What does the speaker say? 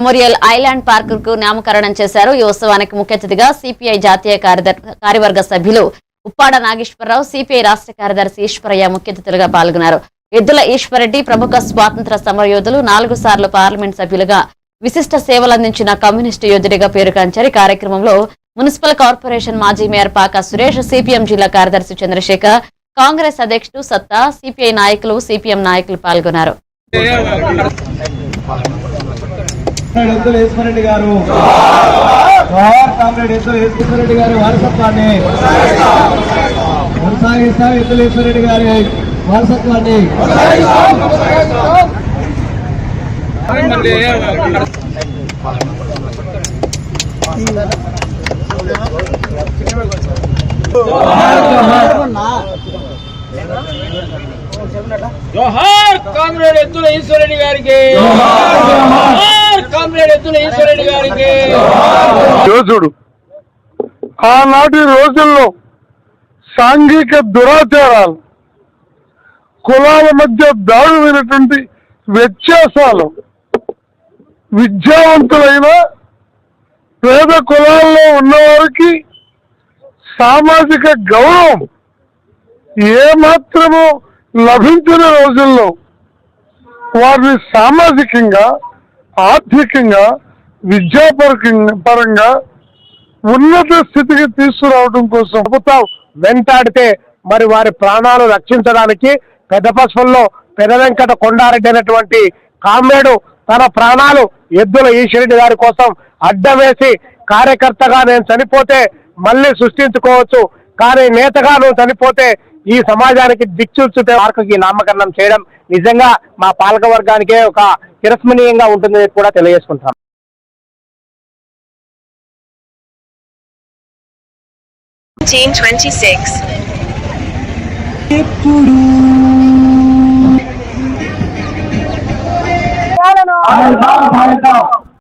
Memorial island park కు నామకరణం చేశారు. ఈ ఉత్సవానికి ముఖ్య అతిథిగా సిపిఐ జాతీయ కార్యవర్గ సభ్యులు ఉప్పాడ నాగేశ్వరరావు, సిపిఐ రాష్ట్ర కార్యదర్శి ఈశ్వరయ్య ముఖ్య అతిథులుగా పాల్గొన్నారు. ఎద్దుల ఈశ్వరరెడ్డి ప్రముఖ స్వాతంత్ర సమరయోధులు, 4 సార్లు పార్లమెంట్ సభ్యులుగా విశిష్ట సేవలందించిన కమ్యూనిస్టు యోధుడిగా పేరుగాంచారు. కార్యక్రమంలో మున్సిపల్ కార్పొరేషన్ మాజీ మేయర్ పాక సురేష్, సిపిఎం జిల్లా కార్యదర్శి చంద్రశేఖర్, కాంగ్రెస్ అధ్యక్షుడు సత్తా, సిపిఐ నాయకులు, సిపిఎం నాయకులు పాల్గొన్నారు. ఎద్దుల ఈశ్వరరెడ్డి గారు కామ్రేడ్ ఎద్దుల ఈశ్వరరెడ్డి గారి వారసత్వాన్ని కొనసాగిస్తాం. ఎద్దుల ఈశ్వరరెడ్డి గారి వారసత్వాన్ని జోహార్ కామ్రేడ్ ఎద్దుల ఈశ్వరరెడ్డి గారికి, జోహార్ కామ్రేడ్ ఎద్దుల ఈశ్వరరెడ్డి గారికి. యోధుడు ఆనాటి రోజుల్లో సాంఘిక దురాచారాలు, కులాల మధ్య దారుణమైనటువంటి వ్యత్యాసాలు, విద్యావంతులైన పేద కులాల్లో ఉన్నవారికి సామాజిక గౌరవం ఏమాత్రము లభించిన రోజుల్లో వారిని సామాజికంగా, ఆర్థికంగా, విద్యాపరంగా ఉన్నత స్థితికి తీసుకురావడం కోసం ప్రభుత్వం వెంటాడితే మరి వారి ప్రాణాలు రక్షించడానికి పెద్ద పసుపుల్లో పెద్ద వెంకట కొండారెడ్డి అనేటువంటి కామ్రేడు తన ప్రాణాలు ఎద్దుల ఈశ్వరెడ్డి గారి కోసం అడ్డం వేసి, కార్యకర్తగా నేను చనిపోతే మళ్ళీ సృష్టించుకోవచ్చు, కానీ నేతగా నువ్వు చనిపోతే ఈ సమాజానికి దిక్చూచుతే పార్కుకి నామకరణం చేయడం నిజంగా మా పాలక వర్గానికే ఒక చిరస్మరణీయంగా ఉంటుందని కూడా తెలియజేసుకుంటాం. Team 26.